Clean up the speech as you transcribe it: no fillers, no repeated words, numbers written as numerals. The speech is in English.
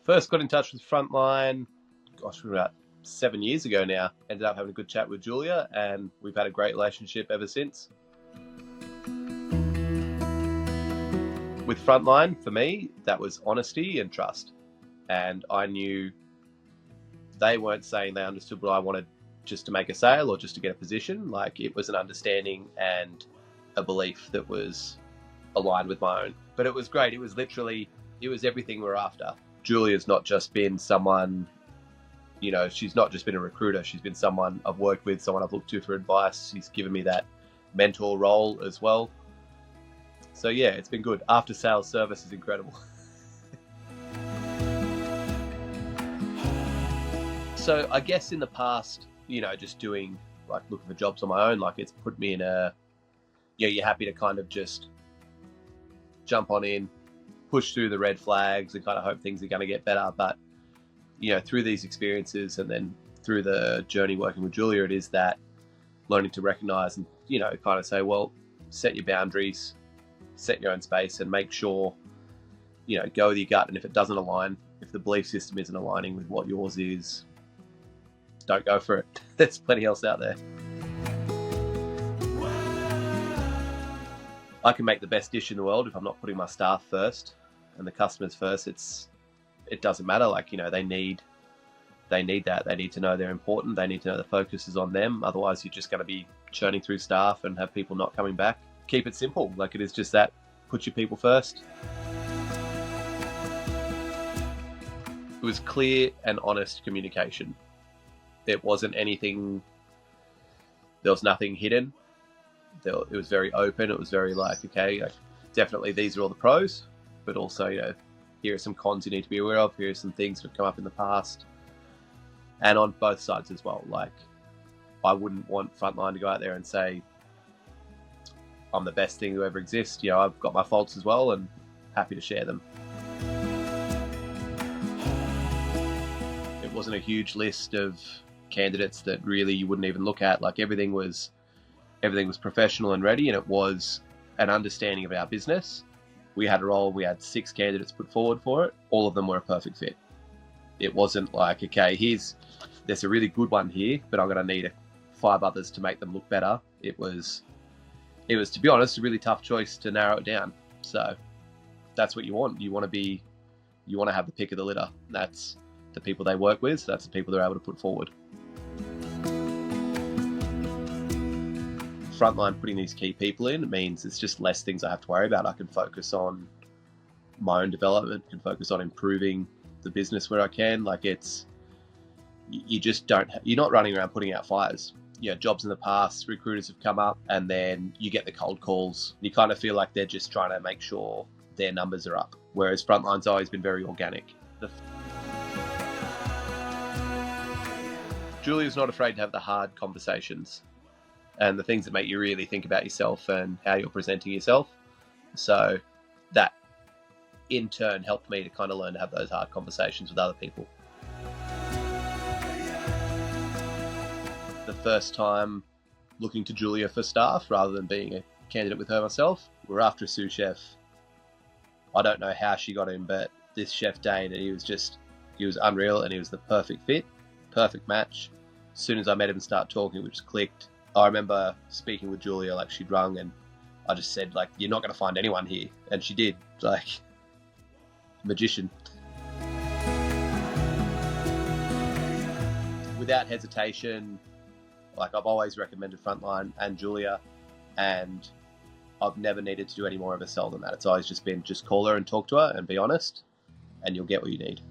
First got in touch with Frontline, gosh, we're about 7 years ago now. Ended up having a good chat with Julia, and we've had a great relationship ever since. With Frontline, for me, that was honesty and trust. And I knew they weren't saying they understood what I wanted just to make a sale or just to get a position. Like, it was an understanding and a belief that was aligned with my own. But it was great. It was literally, it was everything we're after. Julia's not just been someone, you know, she's not just been a recruiter. She's been someone I've worked with, someone I've looked to for advice. She's given me that mentor role as well. So yeah, it's been good. After sales service is incredible. So I guess in the past, you know, just doing, like, looking for jobs on my own, like, it's put me in a, yeah, you're happy to kind of just jump on in, push through the red flags and kind of hope things are going to get better. But, you know, through these experiences and then through the journey working with Julia, it is that learning to recognize and, you know, kind of say, well, set your boundaries, set your own space, and make sure, you know, go with your gut. And if it doesn't align, if the belief system isn't aligning with what yours is, don't go for it. There's plenty else out there. I can make the best dish in the world if I'm not putting my staff first and the customers first. It doesn't matter. Like, you know, they need that. They need to know they're important. They need to know the focus is on them. Otherwise, you're just going to be churning through staff and have people not coming back. Keep it simple. Like, it is just that. Put your people first. It was clear and honest communication. It wasn't anything, there was nothing hidden. It was very open. It was very like, okay, definitely these are all the pros, but also, you know, here are some cons you need to be aware of. Here are some things that have come up in the past. And on both sides as well. Like, I wouldn't want Frontline to go out there and say, I'm the best thing to ever exist. You know, I've got my faults as well, and happy to share them. It wasn't a huge list of candidates that really you wouldn't even look at. Like, everything was professional and ready, and it was an understanding of our business. We had a role, we had 6 candidates put forward for it. All of them were a perfect fit. It wasn't like, okay, there's a really good one here, but I'm going to need 5 others to make them look better. It was, to be honest, a really tough choice to narrow it down. So that's what you want. You want to have the pick of the litter. That's the people they work with. So that's the people they're able to put forward. Frontline putting these key people in means it's just less things I have to worry about. I can focus on my own development, can focus on improving the business where I can. Like, you just don't, you're not running around putting out fires. You know, jobs in the past, recruiters have come up and then you get the cold calls. You kind of feel like they're just trying to make sure their numbers are up. Whereas Frontline's always been very organic. Julia's not afraid to have the hard conversations and the things that make you really think about yourself and how you're presenting yourself. So that in turn helped me to kind of learn to have those hard conversations with other people. The first time looking to Julia for staff rather than being a candidate with her myself, we're after a sous chef. I don't know how she got him, but this chef Dane, he was unreal, and he was the perfect fit, perfect match. As soon as I met him and started talking, we just clicked. I remember speaking with Julia, like, she'd rung and I just said, like, you're not going to find anyone here. And she did, like, magician. Without hesitation, like, I've always recommended Frontline and Julia, and I've never needed to do any more of a sell than that. It's always just been, just call her and talk to her and be honest, and you'll get what you need.